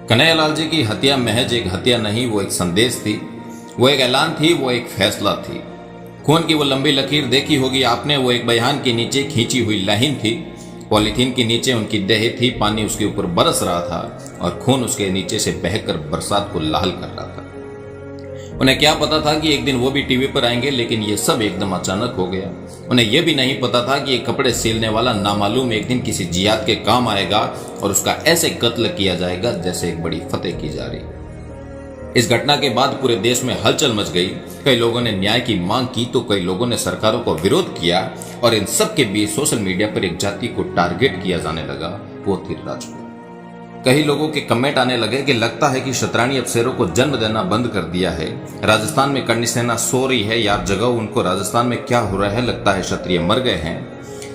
कन्हैयालाल जी की हत्या महज एक हत्या नहीं, वो एक संदेश थी, वो एक ऐलान थी, वो एक फैसला थी। खून की वो लंबी लकीर देखी होगी आपने, वो एक बयान के नीचे खींची हुई लाइन थी। पॉलीथीन के नीचे उनकी देह थी, पानी उसके ऊपर बरस रहा था और खून उसके नीचे से बहकर बरसात को लाल कर रहा था। उन्हें क्या पता था कि एक दिन वो भी टीवी पर आएंगे, लेकिन ये सब एकदम अचानक हो गया। उन्हें यह भी नहीं पता था कि एक कपड़े सिलने वाला नामालूम एक दिन किसी जियाद के काम आएगा और उसका ऐसे कत्ल किया जाएगा जैसे एक बड़ी फतेह की जा रही। इस घटना के बाद पूरे देश में हलचल मच गई। कई लोगों ने न्याय की मांग की तो कई लोगों ने सरकारों को विरोध किया और इन सब के बीच सोशल मीडिया पर एक जाति को टारगेट किया जाने लगा, वो थी राजपूत। कई लोगों के कमेंट आने लगे कि लगता है कि शतरानी अब शेरों को जन्म देना बंद कर दिया है। राजस्थान में करनी सेना सो रही है, यार जगाओ उनको, राजस्थान में क्या हो रहा है, लगता है क्षत्रिय मर गए हैं।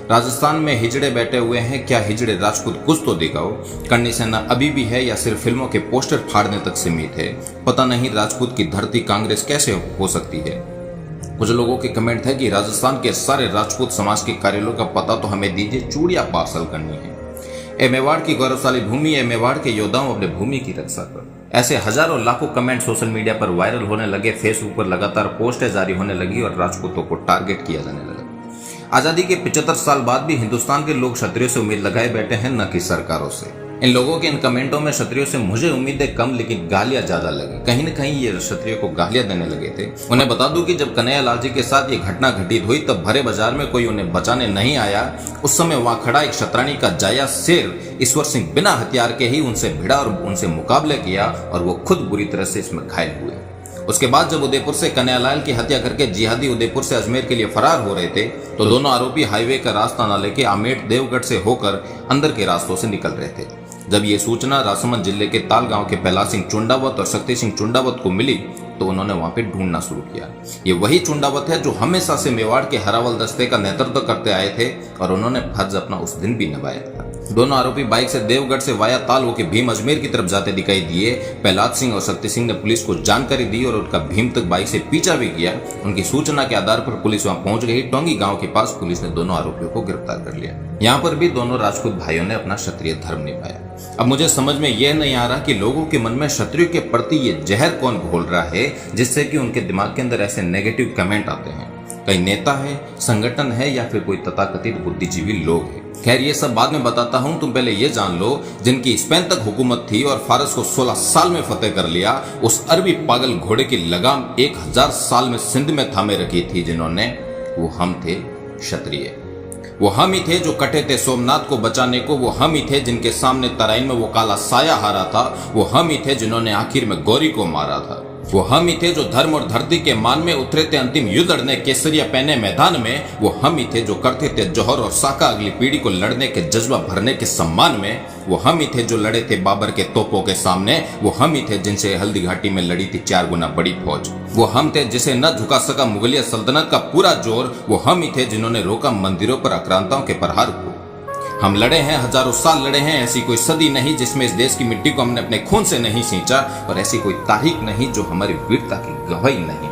राजस्थान में हिजड़े बैठे हुए हैं, क्या हिजड़े राजपूत कुछ तो दिखाओ। करनी सेना अभी भी है या सिर्फ फिल्मों के पोस्टर फाड़ने तक सीमित है, पता नहीं राजपूत की धरती कांग्रेस कैसे हो सकती है। कुछ लोगों के कमेंट है कि राजस्थान के सारे राजपूत समाज के कार्यालयों का पता तो हमें दीजिए, चूड़ियां पार्सल करनी है। ए मेवाड़ की गौरवशाली भूमि, ए मेवाड़ के योद्धाओं अपने भूमि की रक्षा कर। ऐसे हजारों लाखों कमेंट सोशल मीडिया पर वायरल होने लगे, फेसबुक पर लगातार पोस्टें जारी होने लगी और राजपूतों को टारगेट किया जाने लगा। आजादी के 75 साल बाद भी हिंदुस्तान के लोग क्षत्रियों से उम्मीद लगाए बैठे हैं, न कि सरकारों से। इन लोगों के इन कमेंटों में क्षत्रियों से मुझे उम्मीदें कम लेकिन गालियां ज्यादा लगी। कहीं न कहीं ये क्षत्रियों को गालियां देने लगे थे। उन्हें बता दूं कि जब कन्हैयालाल जी के साथ ये घटना घटित हुई तब भरे बाजार में कोई उन्हें बचाने नहीं आया। उस समय वहां खड़ा एक क्षत्राणी का जाया शेर ईश्वर सिंह बिना हथियार के ही उनसे भिड़ा और उनसे मुकाबले किया और वो खुद बुरी तरह से इसमें घायल हुए। उसके बाद जब उदयपुर से कन्हैयालाल की हत्या करके जिहादी उदयपुर से अजमेर के लिए फरार हो रहे थे तो दोनों आरोपी हाईवे का रास्ता न लेके आमेठ देवगढ़ से होकर अंदर के रास्तों से निकल रहे थे। जब ये सूचना राजसमंद जिले के ताल गांव के प्रहलाद सिंह चुंडावत और शक्ति सिंह चुंडावत को मिली तो उन्होंने वहां पे ढूंढना शुरू किया। ये वही चुंडावत है जो हमेशा से मेवाड़ के हरावल दस्ते का नेतृत्व करते आए थे और उन्होंने फर्ज अपना उस दिन भी निभाया था। दोनों आरोपी बाइक से देवगढ़ से वाया ताल होकर भीम अजमेर की तरफ जाते दिखाई दिए। प्रहलाद सिंह और शक्ति सिंह ने पुलिस को जानकारी दी और उनका भीम तक बाइक से पीछा भी किया। उनकी सूचना के आधार पर पुलिस वहां पहुंच गई। टोंगी गांव के पास पुलिस ने दोनों आरोपियों को गिरफ्तार कर लिया। यहाँ पर भी दोनों राजपूत भाइयों ने अपना क्षत्रिय धर्म निभाया। अब मुझे समझ में यह नहीं आ रहा कि लोगों के मन में क्षत्रियों के प्रति ये जहर कौन घोल रहा है जिससे कि उनके दिमाग के अंदर ऐसे नेगेटिव कमेंट आते हैं। कई नेता है, संगठन है या फिर कोई तथाकथित बुद्धिजीवी लोग हैं। खैर ये सब बाद में बताता हूं, तुम पहले ये जान लो जिनकी स्पेन तक हुकूमत थी और फारस को 16 साल में फतेह कर लिया, उस अरबी पागल घोड़े की लगाम 1000 साल में सिंध में थामे रखी थी जिन्होंने, वो हम थे क्षत्रिय। वो हम ही थे जो कटे थे सोमनाथ को बचाने को। वो हम ही थे जिनके सामने तराइन में वो काला साया हारा था। वो हम ही थे जिन्होंने आखिर में गौरी को मारा था। वो हम ही थे जो धर्म और धरती के मान में उतरे थे अंतिम युद्ध लड़ने केसरिया पहने मैदान में। वो हम ही थे जो करते थे जौहर और साका अगली पीढ़ी को लड़ने के जज्बा भरने के सम्मान में। वो हम ही थे जो लड़े थे बाबर के तोपों के सामने। वो हम ही थे जिनसे हल्दी घाटी में लड़ी थी 4 गुना बड़ी फौज। वो हम थे जिसे न झुका सका मुगलिया सल्तनत का पूरा जोर। वो हम ही थे जिन्होंने रोका मंदिरों पर आक्रांताओं के प्रहार को। हम लड़े हैं, हजारों साल लड़े हैं। ऐसी कोई सदी नहीं जिसमें इस देश की मिट्टी को हमने अपने खून से नहीं सींचा और ऐसी कोई तारीख नहीं जो हमारी वीरता की गवाही नहीं।